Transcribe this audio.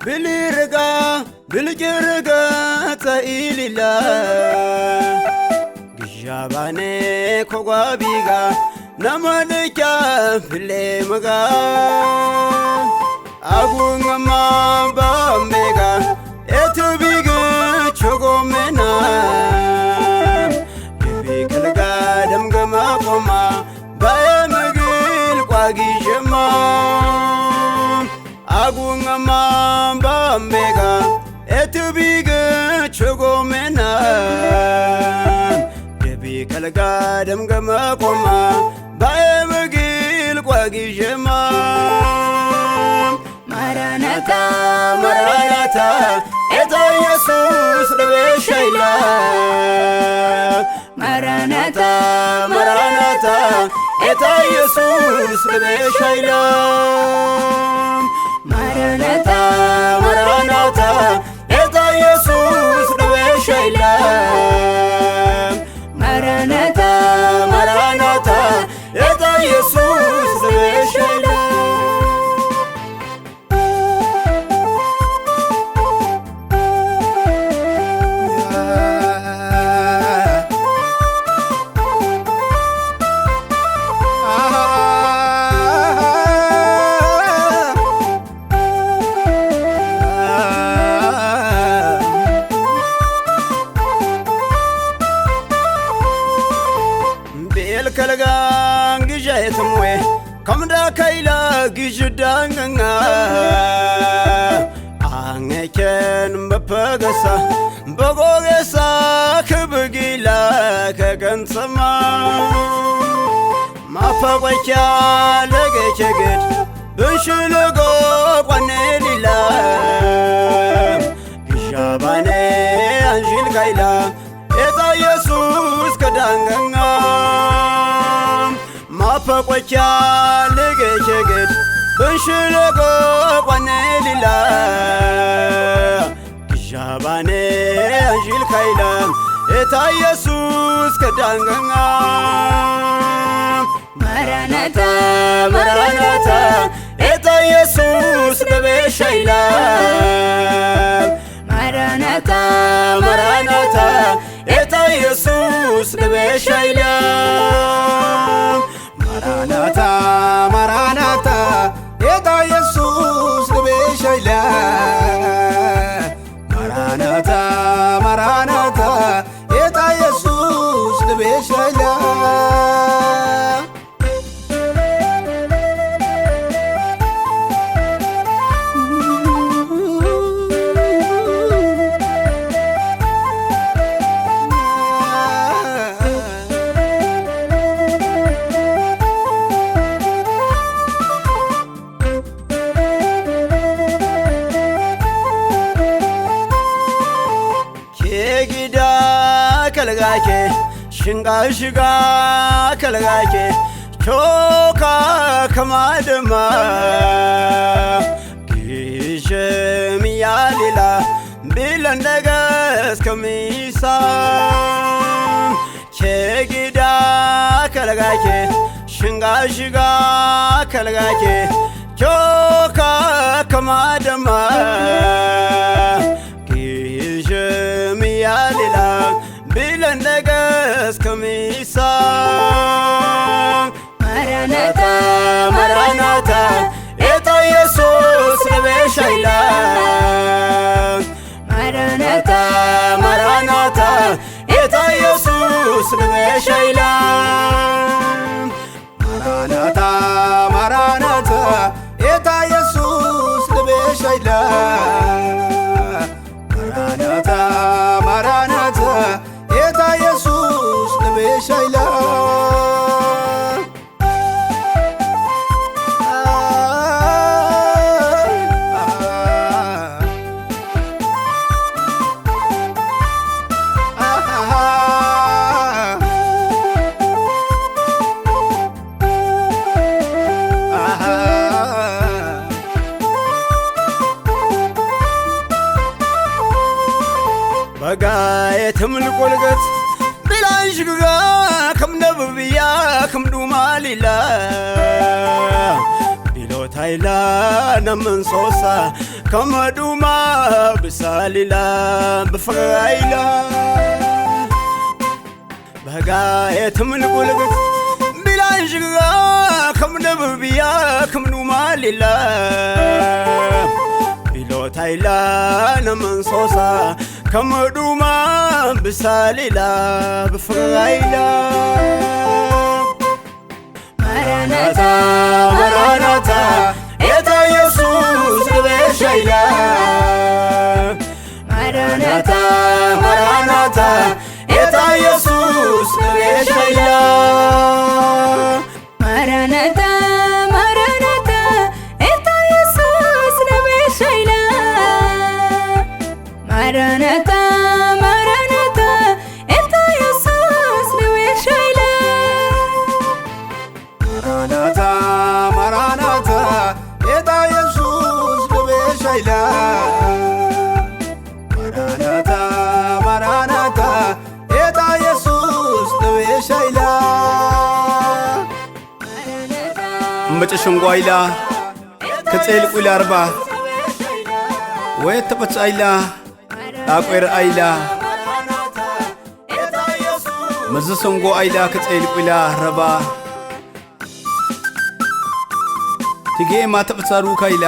بليرقا بلجرقا تايللا جاباني كوغابيغا نمالكا فليمغا أغوغما بامبيغا اتبيغا چوغومنا بيبيكلغا دمغما قوما بايمغيل قواغي جما أغوغما بامبيغا اتبيغا چوغومنا بيبيكلغا دمغما قوما بايمغيل قواغي جما ማራናታ ማራናታ ጌታ ኢየሱስ ለበሻይላ ማራናታ ማራናታ ጌታ ኢየሱስ ለበሻይላ ማራናታ ማራናታ ጌታ ኢየሱስ ለበሻይላ ማራናታ ማራናታ ጌታ ኢየሱስ ለበሻይላ كلغان جايتموي كمدا كايلا جدانغا انكن مبغسا بغوغسا كبغيلا كغنسما ما فوقيا لغيكغد بشلغو قنيلا جاباني انجيل كايلا اتا يسوس كدانغا فقوكيا لغيكغد بنشلغو قنيلا جاباني انجيل كايلا اتا يسوس كدانغا ማራናታ ማራናታ اتا يسوس لبشايلا ማራናታ ማራናታ اتا يسوس لبشايلا ማራናታ ማራናታ ጌታ ኢየሱስ ለበሻይላ ማራናታ ማራናታ ጌታ ኢየሱስ ለበሻይላ كلغاكي شنغا شغا كلغاكي شوكا كمادما كيشم ياليلا بلندغس كميسا كيغيدا كلغاكي شنغا شغا كلغاكي شوكا كمادما كيشم ياليلا بلندغس كميسا ማራናታ ማራናታ ጌታ ኢየሱስ ለበሻይላ ማራናታ ማራናታ ጌታ ኢየሱስ ለበሻይላ ማራናታ ማራናታ ጌታ ኢየሱስ ለበሻይላ ማራናታ ማራናታ ጌታ ኢየሱስ ለበሻይላ بقايتهم القلقت بلانش كم نببيا كم دوماليلا بلو تايلا نمن صوصا ከመዱማ ብሳሊላ ብፍራይላ በጋ የትምልቁልግት ቢላንሽጋ ከምነብብያ ከምኑማ ሊላ ቢሎታይላ ነመንሶሳ ከመዱማ ብሳሊላ ብፍራይላ ማራናታ ማራናታ ጌታ ኢየሱስ ልቤሻይላ ማራናታ ማራናታ ጌታ ኢየሱስ ልቤሻይላ ማራናታ ማራናታ ጌታ ኢየሱስ ልቤሻይላ ማራናታ ማራናታ ጌታ ኢየሱስ ልቤሻይላ ማራናታ ማራናታ ጌታ ኢየሱስ ልቤሻይላ ማራናታ ማራናታ ጌታ ኢየሱስ ልቤሻይላ መጨሸንጓይላ ከጼልቁላ አርባ ወይ ተበጻይላ አቆር አይላ መዘሰንጎ አይላ ከጼልቁላ ረባ ትጌ ማተበጻሩ ካይላ